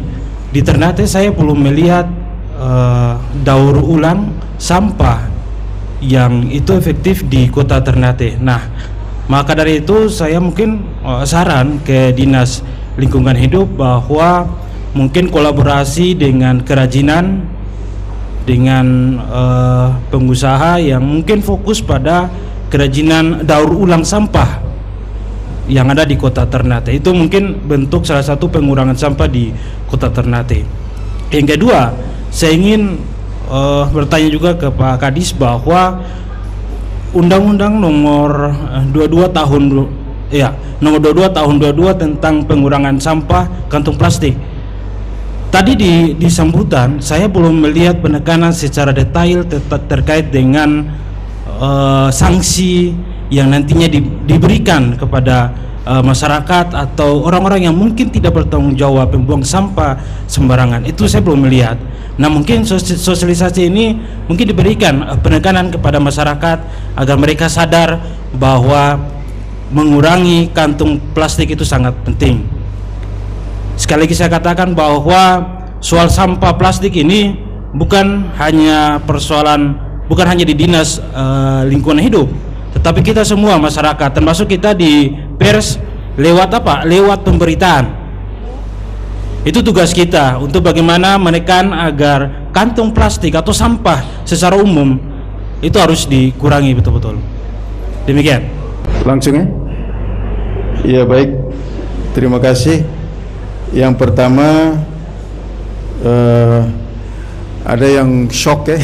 di Ternate saya belum melihat daur ulang sampah yang itu efektif di kota Ternate. Nah, maka dari itu saya mungkin saran ke Dinas Lingkungan Hidup bahwa mungkin kolaborasi dengan kerajinan, dengan pengusaha yang mungkin fokus pada kerajinan daur ulang sampah yang ada di kota Ternate. Itu mungkin bentuk salah satu pengurangan sampah di kota Ternate. Yang kedua, saya ingin bertanya juga ke Pak Kadis bahwa Undang-Undang nomor 22 tahun 22 tentang pengurangan sampah kantong plastik. Tadi di sambutan saya belum melihat penekanan secara detail terkait dengan sanksi yang nantinya diberikan kepada masyarakat atau orang-orang yang mungkin tidak bertanggung jawab membuang sampah sembarangan. Itu saya belum melihat. Nah, mungkin sosialisasi ini mungkin diberikan penekanan kepada masyarakat agar mereka sadar bahwa mengurangi kantung plastik itu sangat penting. Sekali lagi saya katakan bahwa soal sampah plastik ini bukan hanya di Dinas Lingkungan Hidup, tetapi kita semua masyarakat, termasuk kita di pers, lewat pemberitaan. Itu tugas kita untuk bagaimana menekan agar kantong plastik atau sampah secara umum itu harus dikurangi betul-betul. Demikian. Langsung ya. Iya, baik. Terima kasih. Yang pertama ada yang shock ya.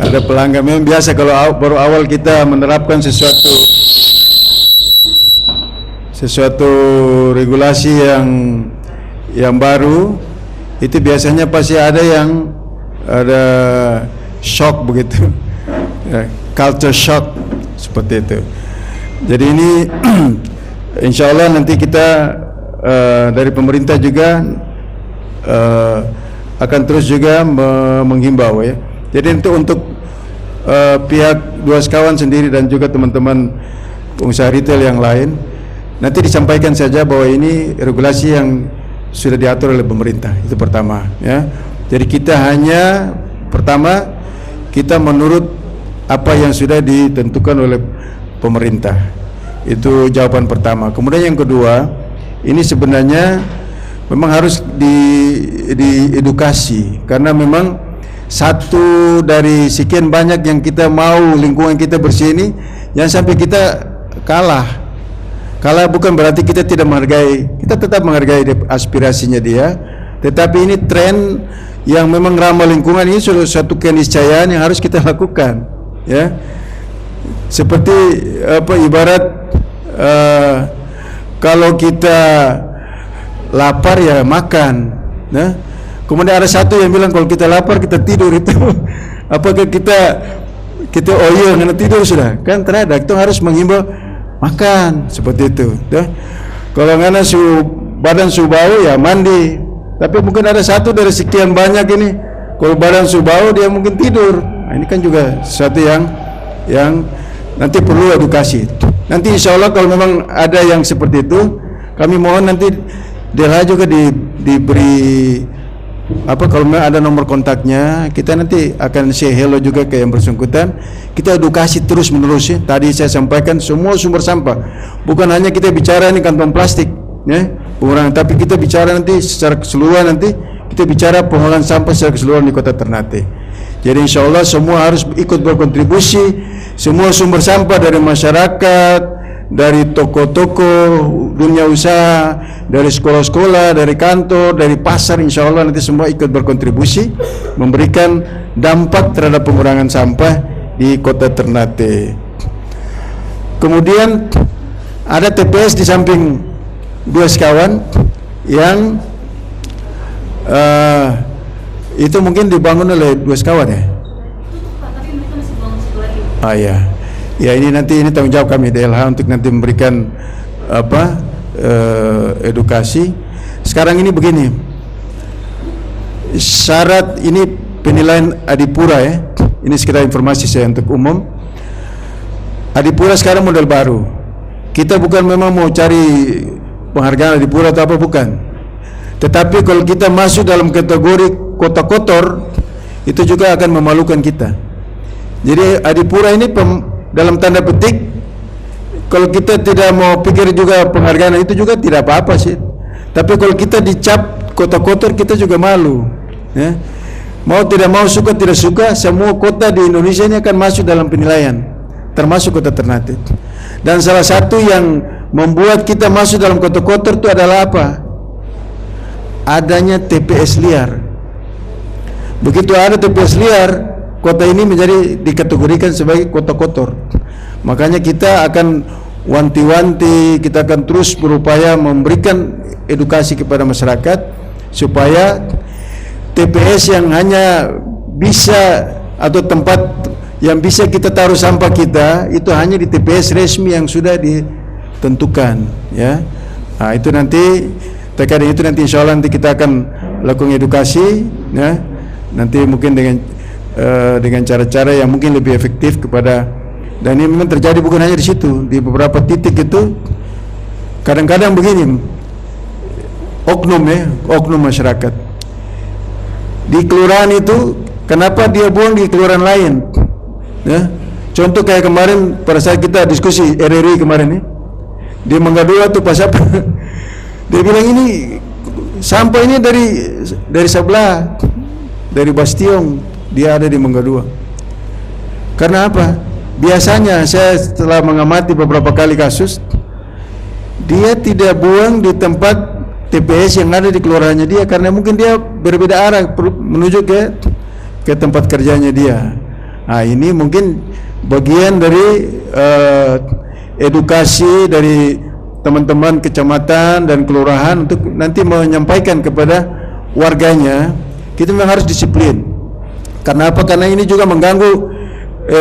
Ada pelanggan. Memang biasa kalau baru awal kita menerapkan sesuatu regulasi yang baru, itu biasanya pasti ada shock begitu, culture shock seperti itu. Jadi ini insya Allah nanti kita dari pemerintah juga akan terus juga menghimbau ya. Jadi untuk pihak 2 sekawan sendiri dan juga teman-teman pengusaha retail yang lain, nanti disampaikan saja bahwa ini regulasi yang sudah diatur oleh pemerintah. Itu pertama ya. Jadi kita kita menurut apa yang sudah ditentukan oleh pemerintah. Itu jawaban pertama. Kemudian yang kedua, ini sebenarnya memang harus diedukasi, karena memang satu dari sekian banyak yang kita mau lingkungan kita bersih ini, jangan sampai kita kalah. Kalah bukan berarti kita tidak menghargai, kita tetap menghargai aspirasinya dia, tetapi ini tren yang memang ramah lingkungan ini sudah suatu keniscayaan yang harus kita lakukan, ya. Seperti ibarat kalau kita lapar ya makan, nah. Kemudian ada satu yang bilang kalau kita lapar kita tidur, itu apakah kita karena tidur sudah? Kan terada, kita harus menghimbau makan seperti itu. Ya. Kalau ngana badan bau ya mandi. Tapi mungkin ada satu dari sekian banyak ini, kalau badan bau dia mungkin tidur. Nah, ini kan juga sesuatu yang nanti perlu edukasi. Nanti insya Allah kalau memang ada yang seperti itu, kami mohon nanti DLH juga diberi kalau memang ada nomor kontaknya, kita nanti akan say hello juga ke yang bersangkutan. Kita edukasi terus menerus ya. Tadi saya sampaikan semua sumber sampah, bukan hanya kita bicara ini kantong plastik ya, pengurangan, tapi kita bicara nanti secara keseluruhan, nanti kita bicara pengolahan sampah secara keseluruhan di Kota Ternate. Jadi insya Allah semua harus ikut berkontribusi, semua sumber sampah dari masyarakat, dari toko-toko, dunia usaha, dari sekolah-sekolah, dari kantor, dari pasar, insya Allah nanti semua ikut berkontribusi memberikan dampak terhadap pengurangan sampah di Kota Ternate. Kemudian ada TPS di samping dua sekawan yang itu mungkin dibangun oleh dua sekawan ya. Ah ya. Ya ini tanggung jawab kami DLH untuk nanti memberikan edukasi. Sekarang ini begini, syarat ini penilaian Adipura ya. Ini sekedar informasi saya untuk umum. Adipura sekarang model baru. Kita bukan memang mau cari penghargaan Adipura atau apa, bukan. Tetapi kalau kita masuk dalam kategori kota kotor, itu juga akan memalukan kita. Jadi Adipura ini dalam tanda petik, kalau kita tidak mau pikir juga penghargaan itu juga tidak apa-apa sih. Tapi kalau kita dicap kota kotor, kita juga malu ya. Mau tidak mau, suka tidak suka, semua kota di Indonesia ini akan masuk dalam penilaian, termasuk Kota Ternate. Dan salah satu yang membuat kita masuk dalam kota kotor itu adalah apa? Adanya TPS liar. Begitu ada TPS liar, kota ini menjadi dikategorikan sebagai kota kotor. Makanya kita akan wanti-wanti, kita akan terus berupaya memberikan edukasi kepada masyarakat supaya TPS yang hanya bisa atau tempat yang bisa kita taruh sampah kita itu hanya di TPS resmi yang sudah ditentukan ya. Nah, itu nanti terkait itu nanti insya Allah nanti kita akan lakukan edukasi ya. Nanti mungkin dengan cara-cara yang mungkin lebih efektif kepada, dan ini memang terjadi bukan hanya di situ, di beberapa titik itu kadang-kadang begini, oknum masyarakat di kelurahan itu, kenapa dia buang di kelurahan lain ya? Contoh kayak kemarin pada saat kita diskusi RRI kemarin nih di Mangga Dua tuh pas apa dia bilang ini sampah ini dari sebelah, dari Bastion, dia ada di Mangga Dua. Karena apa? Biasanya saya setelah mengamati beberapa kali kasus, dia tidak buang di tempat TPS yang ada di kelurahannya dia, karena mungkin dia berbeda arah menuju ke tempat kerjanya dia. Nah, ini mungkin bagian dari edukasi dari teman-teman kecamatan dan kelurahan untuk nanti menyampaikan kepada warganya, kita memang harus disiplin. Karena apa? Karena ini juga mengganggu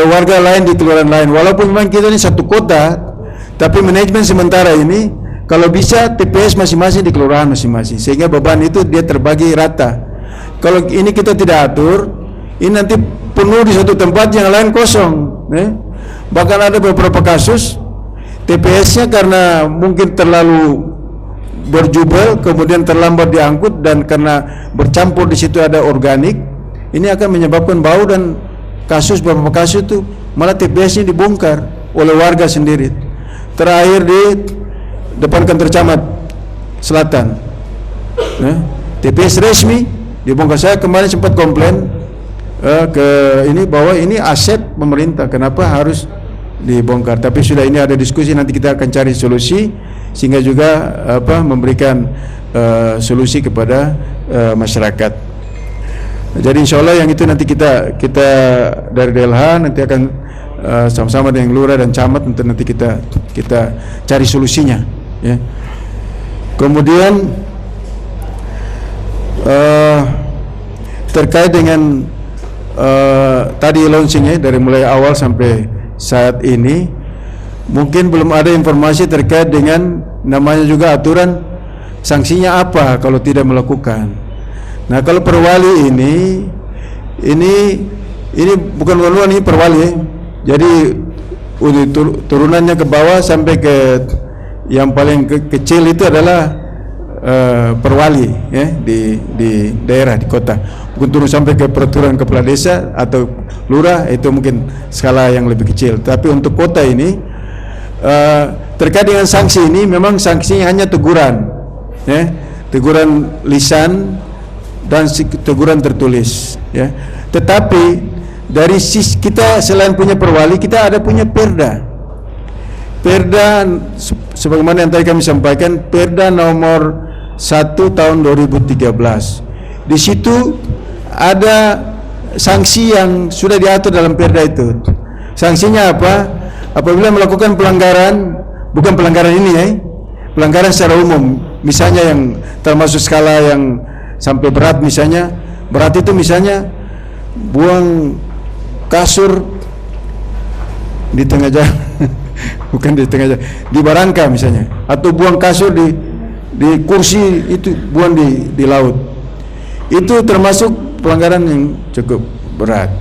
warga lain di kelurahan lain. Walaupun memang kita ini satu kota, tapi manajemen sementara ini kalau bisa TPS masing-masing di kelurahan masing-masing, sehingga beban itu dia terbagi rata. Kalau ini kita tidak atur, ini nanti penuh di satu tempat, yang lain kosong. Bahkan ada beberapa kasus TPS-nya karena mungkin terlalu berjubel, kemudian terlambat diangkut, dan karena bercampur di situ ada organik, ini akan menyebabkan bau, dan beberapa kasus itu malah TPS-nya dibongkar oleh warga sendiri. Terakhir di depan kantor camat Selatan, TPS resmi dibongkar. Saya kemarin sempat komplain ke ini bahwa ini aset pemerintah, kenapa harus dibongkar. Tapi sudah ini ada diskusi, nanti kita akan cari solusi sehingga juga memberikan solusi kepada masyarakat. Jadi insya Allah yang itu nanti kita dari DLH nanti akan sama-sama dengan lurah dan camat untuk nanti kita cari solusinya, ya. Kemudian terkait dengan tadi launchingnya dari mulai awal sampai saat ini, mungkin belum ada informasi terkait dengan namanya juga aturan sanksinya apa kalau tidak melakukan. Nah, kalau perwali ini bukan perwali, ini perwali ya. Jadi turunannya ke bawah sampai ke yang paling kecil itu adalah perwali ya di daerah, di kota. Bukan turun sampai ke peraturan kepala desa atau lurah, itu mungkin skala yang lebih kecil. Tapi untuk kota ini terkait dengan sanksi ini, memang sanksinya hanya teguran, ya, teguran lisan dan teguran tertulis, ya. Tetapi dari sisi kita selain punya perwali, kita ada punya perda. Perda sebagaimana yang tadi kami sampaikan, Perda nomor 1 tahun 2013. Di situ ada sanksi yang sudah diatur dalam perda itu. Sanksinya apa? Apabila melakukan pelanggaran, bukan pelanggaran ini ya, pelanggaran secara umum, misalnya yang termasuk skala yang sampai berat, misalnya berat itu misalnya buang kasur di tengah jalan, bukan di tengah jalan, di barangka misalnya, atau buang kasur di kursi itu, buang di laut, itu termasuk pelanggaran yang cukup berat.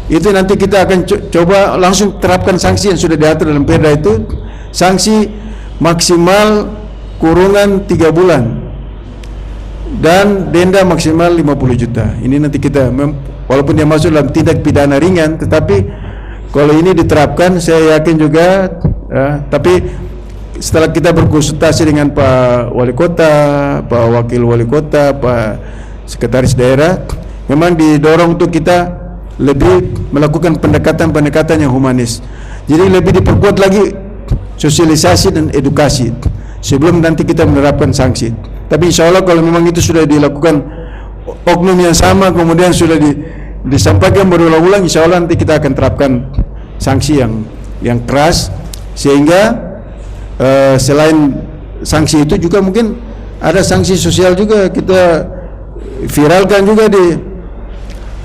Itu nanti kita akan coba langsung terapkan sanksi yang sudah diatur dalam perda itu. Sanksi maksimal kurungan 3 bulan dan denda maksimal 50 juta. Ini nanti kita walaupun dia masuk dalam tindak pidana ringan, tetapi kalau ini diterapkan saya yakin juga tapi setelah kita berkonsultasi dengan Pak Wali Kota, Pak Wakil Wali Kota, Pak Sekretaris Daerah, memang didorong untuk kita lebih melakukan pendekatan yang humanis. Jadi lebih diperkuat lagi sosialisasi dan edukasi sebelum nanti kita menerapkan sanksi. Tapi insya Allah kalau memang itu sudah dilakukan oknum yang sama, kemudian sudah disampaikan berulang-ulang, insya Allah nanti kita akan terapkan sanksi yang keras, sehingga selain sanksi itu juga mungkin ada sanksi sosial juga, kita viralkan juga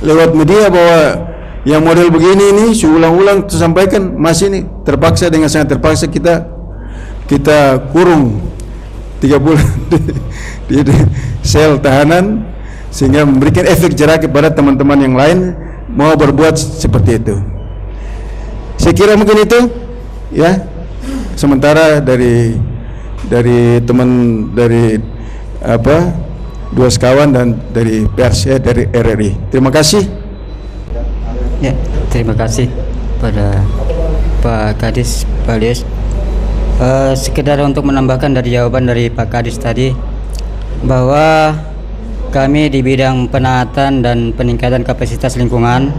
lewat media bahwa yang model begini ini seulang-ulang tersampaikan, masih ini terpaksa, dengan sangat terpaksa kita kurung 3 bulan di sel tahanan, sehingga memberikan efek jerah kepada teman-teman yang lain mau berbuat seperti itu. Saya kira mungkin itu ya sementara dari teman dari dua sekawan dan dari pers ya, dari RRI. Terima kasih. Ya, terima kasih pada Pak Kadis, Pak Lies. Sekedar untuk menambahkan dari jawaban dari Pak Kadis tadi, bahwa kami di bidang penaatan dan peningkatan kapasitas lingkungan,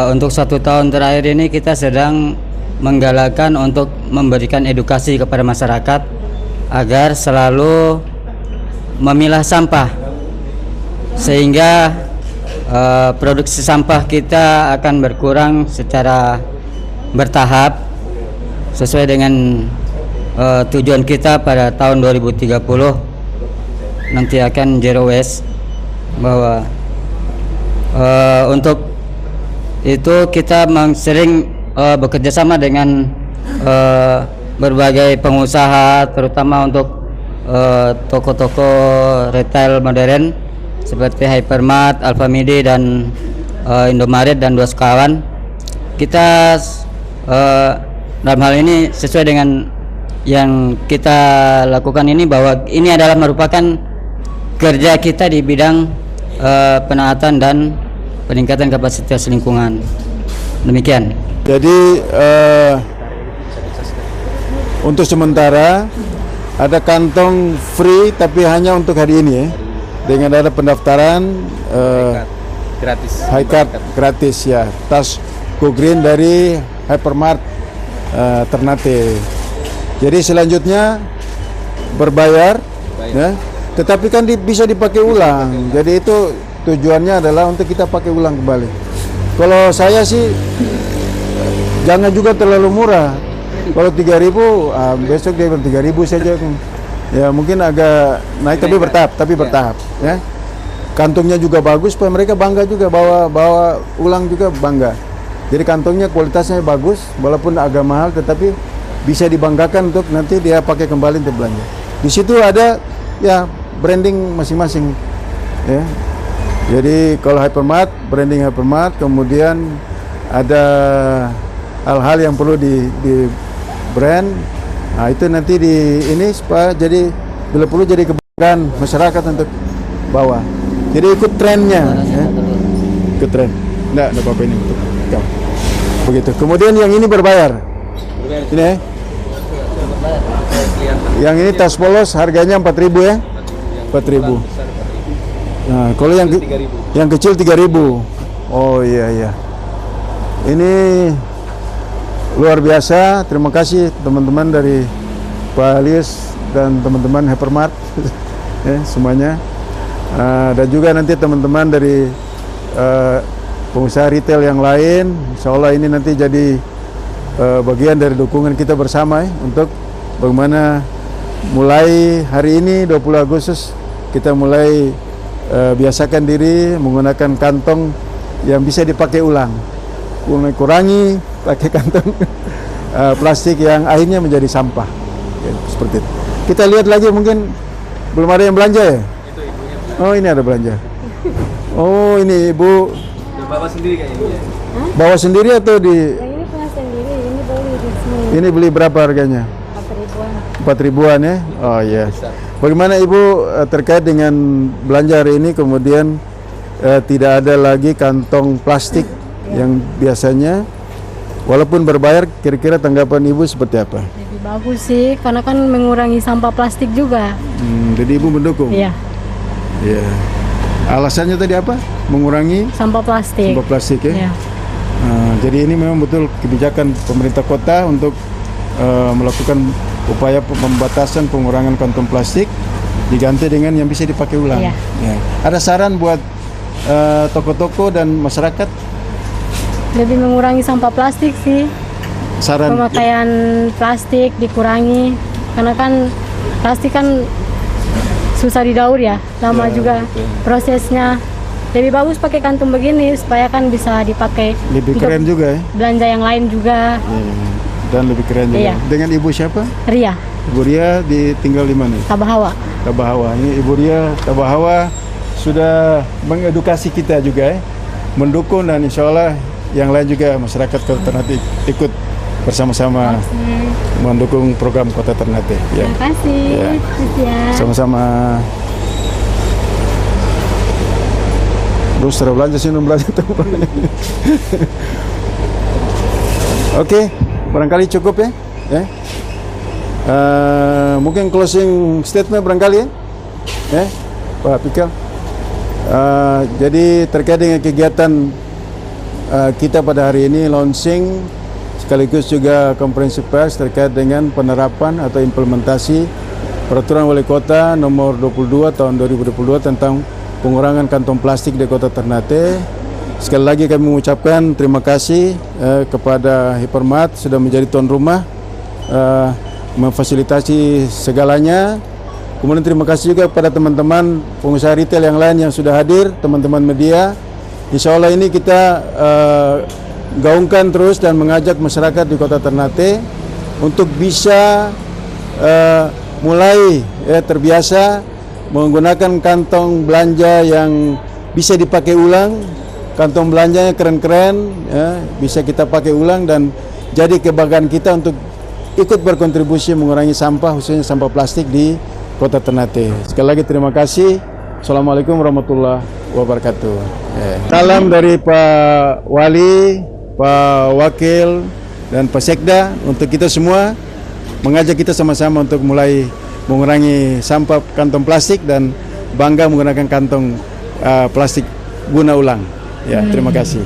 untuk 1 tahun terakhir ini kita sedang menggalakkan untuk memberikan edukasi kepada masyarakat agar selalu memilah sampah, sehingga produksi sampah kita akan berkurang secara bertahap sesuai dengan tujuan kita pada tahun 2030 nanti akan zero waste. Bahwa untuk itu kita sering bekerja sama dengan berbagai pengusaha, terutama untuk toko-toko retail modern seperti Hypermart, Alfamidi dan Indomaret dan Dua Sekawan. Kita dalam hal ini sesuai dengan yang kita lakukan ini, bahwa ini adalah merupakan kerja kita di bidang penaatan dan peningkatan kapasitas lingkungan. Demikian. Jadi untuk sementara ada kantong free, tapi hanya untuk hari ini ya. Dengan ada pendaftaran Gratis. High card gratis ya. Tas Go Green dari Hypermart Ternate. Jadi selanjutnya berbayar, ya. Tetapi kan bisa dipakai ulang. Jadi itu tujuannya adalah untuk kita pakai ulang kembali. Kalau saya sih jangan juga terlalu murah. Kalau 3.000, besok dia 3.000 saja. Ya mungkin agak naik tapi bertahap, ya. Kantongnya juga bagus supaya mereka bangga juga bawa ulang juga bangga. Jadi kantongnya kualitasnya bagus, walaupun agak mahal tetapi bisa dibanggakan untuk nanti dia pakai kembali untuk belanja. Di situ ada ya branding masing-masing, ya. Jadi kalau Hypermart, branding Hypermart, kemudian ada hal-hal yang perlu di brand. Nah, itu nanti di ini supaya jadi bila perlu jadi kebanggaan masyarakat untuk bawa. Jadi ikut trennya, ya. Ikut tren. Enggak ada apa-apa ini untuk kamu. Begitu. Kemudian yang ini berbayar. Ini ya. Yang ini tas polos harganya 4.000 ya. 4.000. Nah, kalau yang kecil 3.000. Oh iya. Ini luar biasa. Terima kasih teman-teman dari Pak Alius dan teman-teman Hypermart ya, semuanya. Dan juga nanti teman-teman dari pengusaha retail yang lain. Insya Allah ini nanti jadi bagian dari dukungan kita bersama ya, untuk bagaimana mulai hari ini 20 Agustus kita mulai biasakan diri menggunakan kantong yang bisa dipakai ulang. Kurangi pakai kantong plastik yang akhirnya menjadi sampah. Ya, seperti itu. Kita lihat lagi, mungkin belum ada yang belanja ya? Oh, ini ada belanja. Oh, ini Ibu Bawa sendiri kayaknya. bawa sendiri atau di? Yang ini punya sendiri, ini beli di sini. Ini beli berapa harganya? 4.000-an. 4.000-an ya? Oh iya. Bagaimana Ibu terkait dengan belanja hari ini, kemudian tidak ada lagi kantong plastik yang biasanya, walaupun berbayar, kira-kira tanggapan Ibu seperti apa? Lebih bagus sih, karena kan mengurangi sampah plastik juga. Jadi Ibu mendukung? Iya, Iya. Alasannya tadi apa? Mengurangi sampah plastik. sampah plastik ya? Iya. Jadi ini memang betul kebijakan pemerintah kota untuk melakukan upaya pembatasan pengurangan kantong plastik diganti dengan yang bisa dipakai ulang. Iya. Ya. Ada saran buat toko-toko dan masyarakat? Lebih mengurangi sampah plastik sih. Saran Pemakaian plastik dikurangi, karena kan plastik kan susah didaur ya, lama Ya, juga betul. prosesnya. Lebih bagus pakai kantung begini supaya kan bisa dipakai lebih untuk keren juga ya? belanja yang lain juga. Iya. Dan lebih keren juga. Iya. Dengan Ibu siapa? Ria, Ibu Ria tinggal di mana? Tabahawa. Tabahawa. Ini Ibu Ria Tabahawa sudah mengedukasi kita juga ya, mendukung, dan insya Allah yang lain juga masyarakat Kota Ternate ikut bersama-sama mendukung program Kota Ternate. Ya. Terima kasih. Ya. Ya. Sama-sama. Terus sudah belanja sih, belanja. Oke, barangkali cukup ya. Ya. Mungkin closing statement barangkali ya. Ya, Pak Pikal. Jadi terkait dengan kegiatan kita pada hari ini, launching sekaligus juga konferensi pers terkait dengan penerapan atau implementasi Peraturan Wali Kota nomor 22 tahun 2022 tentang pengurangan kantong plastik di Kota Ternate. Sekali lagi kami mengucapkan terima kasih kepada Hypermart sudah menjadi tuan rumah, memfasilitasi segalanya. Kemudian terima kasih juga kepada teman-teman pengusaha retail yang lain yang sudah hadir, teman-teman media. Insya Allah ini kita gaungkan terus dan mengajak masyarakat di Kota Ternate untuk bisa mulai terbiasa menggunakan kantong belanja yang bisa dipakai ulang. Kantong belanjanya keren-keren, ya, bisa kita pakai ulang dan jadi kebanggaan kita untuk ikut berkontribusi mengurangi sampah, khususnya sampah plastik di Kota Ternate. Sekali lagi terima kasih. Assalamualaikum warahmatullahi wabarakatuh. Salam dari Pak Wali, Pak Wakil, dan Pak Sekda untuk kita semua, mengajak kita sama-sama untuk mulai mengurangi sampah kantong plastik dan bangga menggunakan kantong plastik guna ulang. Ya, terima kasih.